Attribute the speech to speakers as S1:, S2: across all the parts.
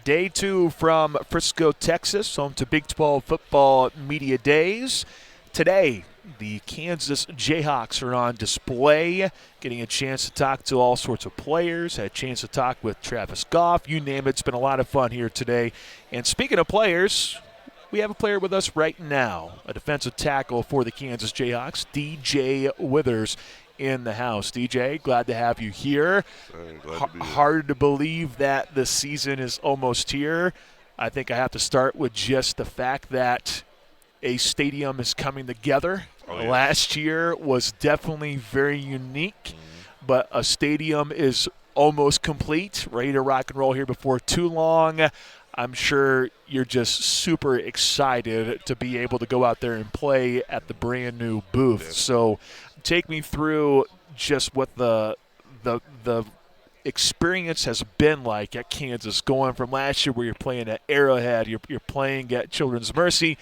S1: Day 2 from Frisco, Texas, home to Big 12 football media days. Today, the Kansas Jayhawks are on display, getting a chance to talk to all sorts of players, had a chance to talk with Travis Goff, you name it. It's been a lot of fun here today. And speaking of players, we have a player with us right now, a defensive tackle for the Kansas Jayhawks, DJ Withers, in the house. DJ, glad to have you here. Hard to believe that the season is almost here. I think I have to start with just the fact that a stadium is coming together. Last year was definitely very unique, but a stadium is almost complete, ready to rock and roll here before too long. I'm sure you're just super excited to be able to go out there and play at the brand new booth. So take me through just what the experience has been like at Kansas, going from last year where you're playing at Arrowhead, you're playing at Children's Mercy,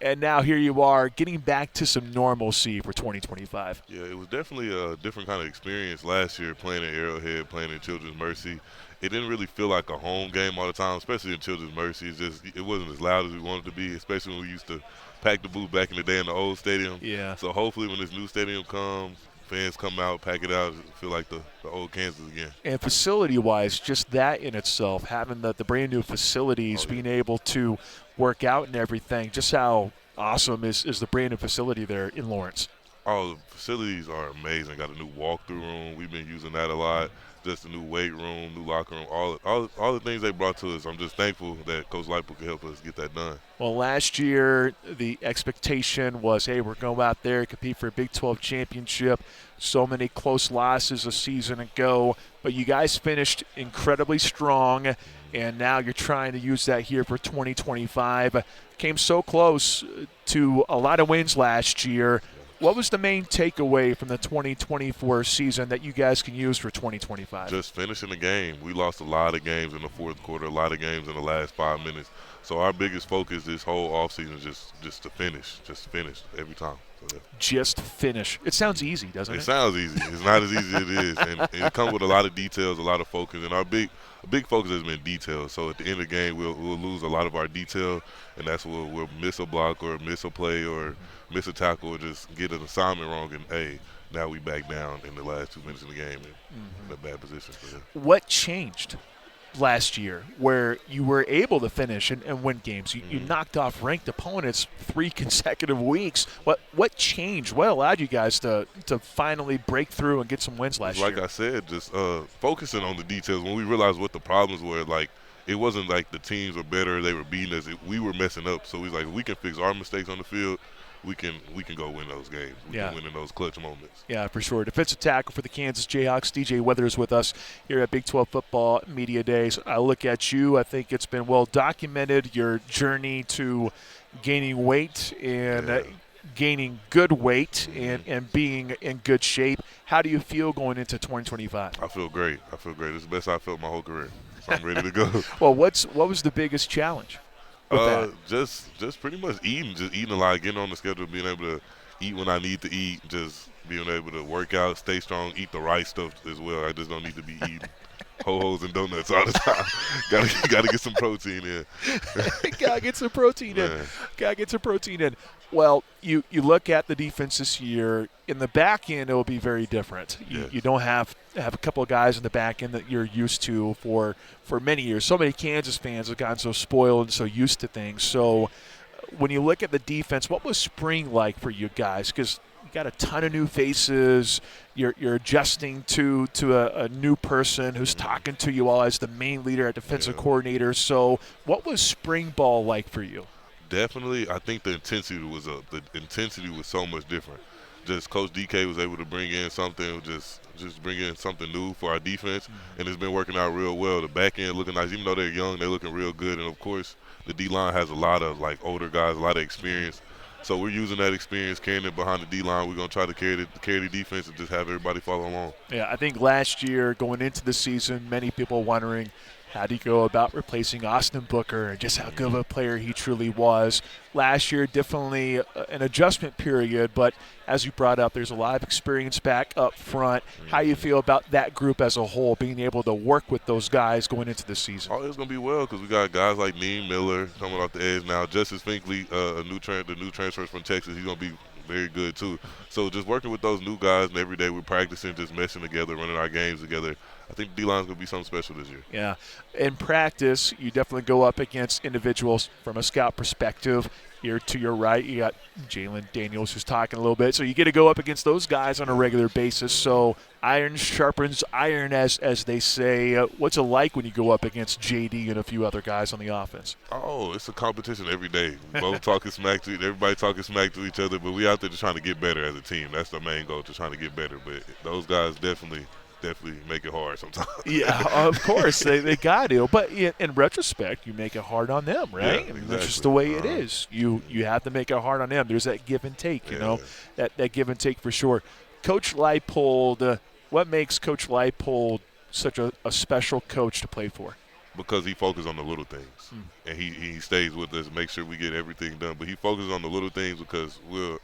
S1: and now here you are getting back to some normalcy for 2025.
S2: Yeah, it was definitely a different kind of experience last year playing at Arrowhead, playing at Children's Mercy. It didn't really feel like a home game all the time, especially in Children's Mercy. It wasn't as loud as we wanted to be, especially when we used to pack the booth back in the day in the old stadium.
S1: Yeah.
S2: So hopefully when this new stadium comes, fans come out, pack it out, feel like the old Kansas again.
S1: And facility-wise, just that in itself, having the brand new facilities, being able to work out and everything, just how awesome is the brand new facility there in Lawrence?
S2: Oh, the facilities are amazing. Got a new walkthrough room. We've been using that a lot. Just a new weight room, new locker room, all the things they brought to us. I'm just thankful that Coach Lightfoot could help us get that done.
S1: Well, last year the expectation was, hey, we're going out there, compete for a Big 12 championship. So many close losses a season ago, but you guys finished incredibly strong, and now you're trying to use that here for 2025. Came so close to a lot of wins last year. What was the main takeaway from the 2024 season that you guys can use for 2025?
S2: Just finishing the game. We lost a lot of games in the fourth quarter, a lot of games in the last 5 minutes. So our biggest focus this whole offseason is just to finish every time. So, yeah.
S1: Just finish. It sounds easy, doesn't it?
S2: It sounds easy. It's not as easy as it is. And it comes with a lot of details, a lot of focus. And our big focus has been detail. So at the end of the game, we'll lose a lot of our detail, and that's where we'll miss a block or miss a play or miss a tackle or just get an assignment wrong. And, hey, now we back down in the last 2 minutes of the game in a bad position. So, yeah.
S1: What changed last year where you were able to finish and win games? You knocked off ranked opponents 3 consecutive weeks. What changed? What allowed you guys to finally break through and get some wins last year?
S2: Like I said, just focusing on the details. When we realized what the problems were, like, it wasn't like the teams were better, they were beating us. We were messing up. So we was like, if we can fix our mistakes on the field, we can go win those games. We can win in those clutch moments.
S1: Yeah, for sure. Defensive tackle for the Kansas Jayhawks, DJ Withers with us here at Big 12 Football Media Days. I look at you. I think it's been well documented, your journey to gaining weight and gaining good weight and being in good shape. How do you feel going into 2025?
S2: I feel great. It's the best I've felt my whole career. So I'm ready to go.
S1: Well, what was the biggest challenge?
S2: Just pretty much eating a lot, getting on the schedule, being able to eat when I need to eat, just being able to work out, stay strong, eat the right stuff as well. I just don't need to be eating ho-hos and donuts all the time. Gotta get some protein in.
S1: Gotta get some protein in. Well, you look at the defense this year. In the back end, it will be very different. You don't have a couple of guys in the back end that you're used to for many years. So many Kansas fans have gotten so spoiled and so used to things. So when you look at the defense, what was spring like for you guys? Because you got a ton of new faces. You're adjusting to a new person who's talking to you all as the main leader at defensive coordinator. So what was spring ball like for you?
S2: Definitely, I think the intensity was so much different. Just Coach DK was able to bring in something, just bring in something new for our defense, and it's been working out real well. The back end looking nice, even though they're young, they're looking real good. And of course, the D line has a lot of older guys, a lot of experience. So we're using that experience, carrying it behind the D line. We're gonna try to carry the defense and just have everybody follow along.
S1: Yeah, I think last year going into the season, many people wondering, How do you go about replacing Austin Booker and just how good of a player he truly was? Last year, definitely an adjustment period, but as you brought up, there's a lot of experience back up front. How you feel about that group as a whole, being able to work with those guys going into the season?
S2: Oh, it's going to be well because we got guys like Neem Miller coming off the edge now. Justice Finkley, the new transfers from Texas, he's going to be very good too. So just working with those new guys, and every day we're practicing, just meshing together, running our games together. I think D-line's going to be something special this year.
S1: Yeah. In practice, you definitely go up against individuals from a scout perspective. Here to your right, you got Jalen Daniels who's talking a little bit. So you get to go up against those guys on a regular basis. So iron sharpens iron, as they say. What's it like when you go up against JD and a few other guys on the offense?
S2: Oh, it's a competition every day. We both talking smack to everybody talking smack to each other, but we out there just trying to get better as a team. That's the main goal, just trying to get better. But those guys definitely make it hard sometimes.
S1: Yeah, of course. they got to. But in retrospect, you make it hard on them, right?
S2: Yeah,
S1: I mean,
S2: exactly.
S1: that's just the way it is. You have to make it hard on them. There's that give and take, you know, that give and take for sure. Coach Leipold, what makes Coach Leipold such a special coach to play for?
S2: Because he focuses on the little things, and he stays with us, make sure we get everything done. But he focuses on the little things because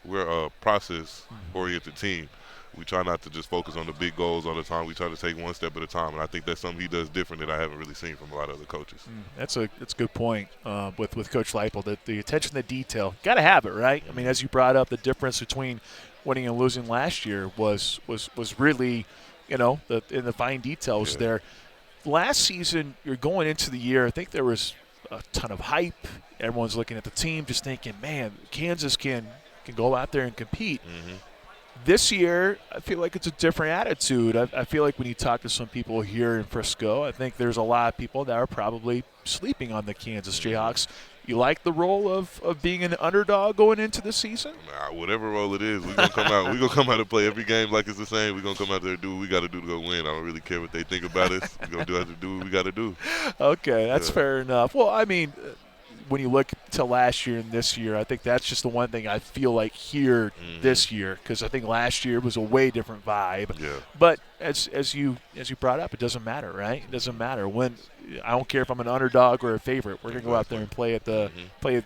S2: we're a process-oriented team. We try not to just focus on the big goals all the time. We try to take one step at a time, and I think that's something he does different that I haven't really seen from a lot of other coaches.
S1: That's a good point with Coach Leipold. That the attention to detail, got to have it, right? I mean, as you brought up, the difference between winning and losing last year was really, in the fine details there. Last season, you're going into the year, I think there was a ton of hype. Everyone's looking at the team just thinking, man, Kansas can go out there and compete. This year, I feel like it's a different attitude. I feel like when you talk to some people here in Frisco, I think there's a lot of people that are probably sleeping on the Kansas Jayhawks. You like the role of being an underdog going into the season?
S2: Whatever role it is, we're gonna come out. We're gonna come out and play every game like it's the same. We're gonna come out there and do what we got to do to go win. I don't really care what they think about us. We're gonna do what we got to do.
S1: Okay, that's fair enough. Well, I mean, when you look to last year and this year, I think that's just the one thing I feel like here this year, because I think last year was a way different vibe.
S2: Yeah.
S1: But as you brought up, it doesn't matter, right? It doesn't matter. When I don't care if I'm an underdog or a favorite. We're gonna go out there and play it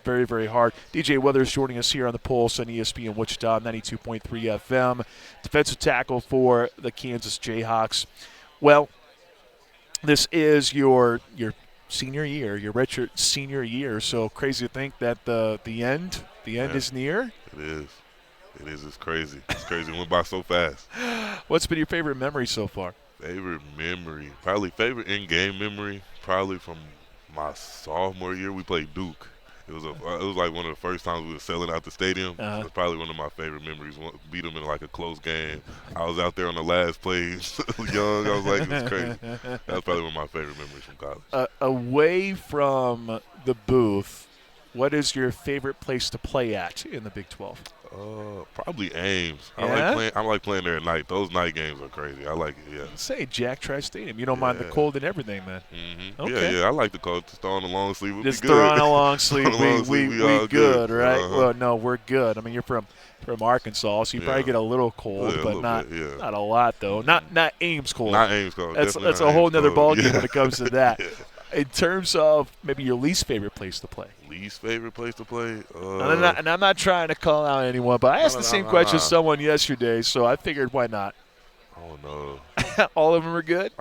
S1: very, very hard. DJ Weathers joining us here on the Pulse on ESPN Wichita 92.3 FM. Defensive tackle for the Kansas Jayhawks. Well, this is your senior year, your redshirt senior year. So crazy to think that the end is near.
S2: It is. It's crazy. It's crazy. It went by so fast.
S1: What's been your favorite memory so far?
S2: Favorite memory, probably favorite in-game memory, probably from my sophomore year. We played Duke. It was like one of the first times we were selling out the stadium. It was probably one of my favorite memories. Beat them in like a close game. I was out there on the last play, young. I was like, it was crazy. That was probably one of my favorite memories from college.
S1: Away from the booth, what is your favorite place to play at in the Big 12?
S2: Probably Ames.
S1: Yeah?
S2: I like playing there at night. Those night games are crazy. I like it. Yeah.
S1: Say Jack Trice Stadium. You don't mind the cold and everything, man.
S2: Okay. Yeah. I like the cold. Just throw on a long sleeve.
S1: Just throw on a long sleeve. we
S2: all
S1: good, right?
S2: Uh-huh.
S1: Well, no, we're good. I mean, you're from Arkansas, so you probably get a little cold, but not a lot though. Not Ames cold.
S2: Not Ames cold.
S1: That's a whole nother ballgame when it comes to that.
S2: Yeah.
S1: In terms of maybe your least favorite place to play.
S2: Least favorite place to play?
S1: And I'm not trying to call out anyone, but I asked the same question to someone yesterday, so I figured why not.
S2: Oh, no.
S1: All of them are good?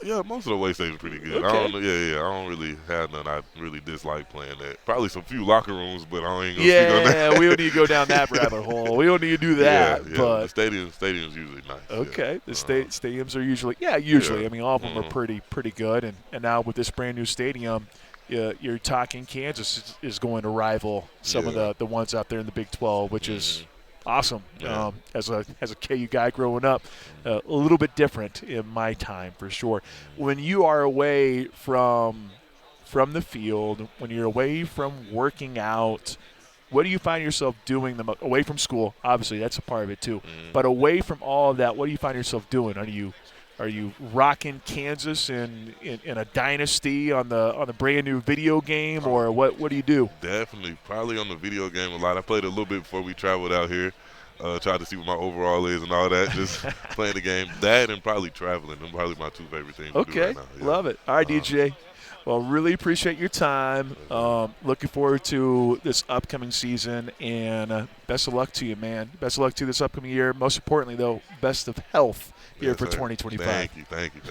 S2: Yeah, most of the way stays are pretty good.
S1: Okay.
S2: I don't really have none I really dislike playing at. Probably some few locker rooms, but I ain't going to speak on that.
S1: Yeah, we don't need to go down that rabbit hole. We don't need to do that.
S2: Yeah,
S1: but
S2: the stadium's usually nice.
S1: Okay, the stadiums are usually. I mean, all of them are pretty good. And now with this brand new stadium, you're talking Kansas is going to rival some of the ones out there in the Big 12, which is awesome.
S2: Yeah.
S1: As a KU guy growing up, a little bit different in my time for sure. When you are away from the field, when you're away from working out, what do you find yourself doing away from school? Obviously, that's a part of it too. But away from all of that, what do you find yourself doing? Are you rocking Kansas in a dynasty on the brand new video game, or what do you do?
S2: Definitely, probably on the video game a lot. I played a little bit before we traveled out here. Tried to see what my overall is and all that. Just playing the game. That and probably traveling. Them probably my two favorite things to do right now. Yeah.
S1: Love it. All right, DJ. Well, really appreciate your time. Looking forward to this upcoming season, and best of luck to you, man. Best of luck to you this upcoming year. Most importantly, though, best of health here
S2: Yes,
S1: for
S2: sir.
S1: 2025.
S2: Thank you.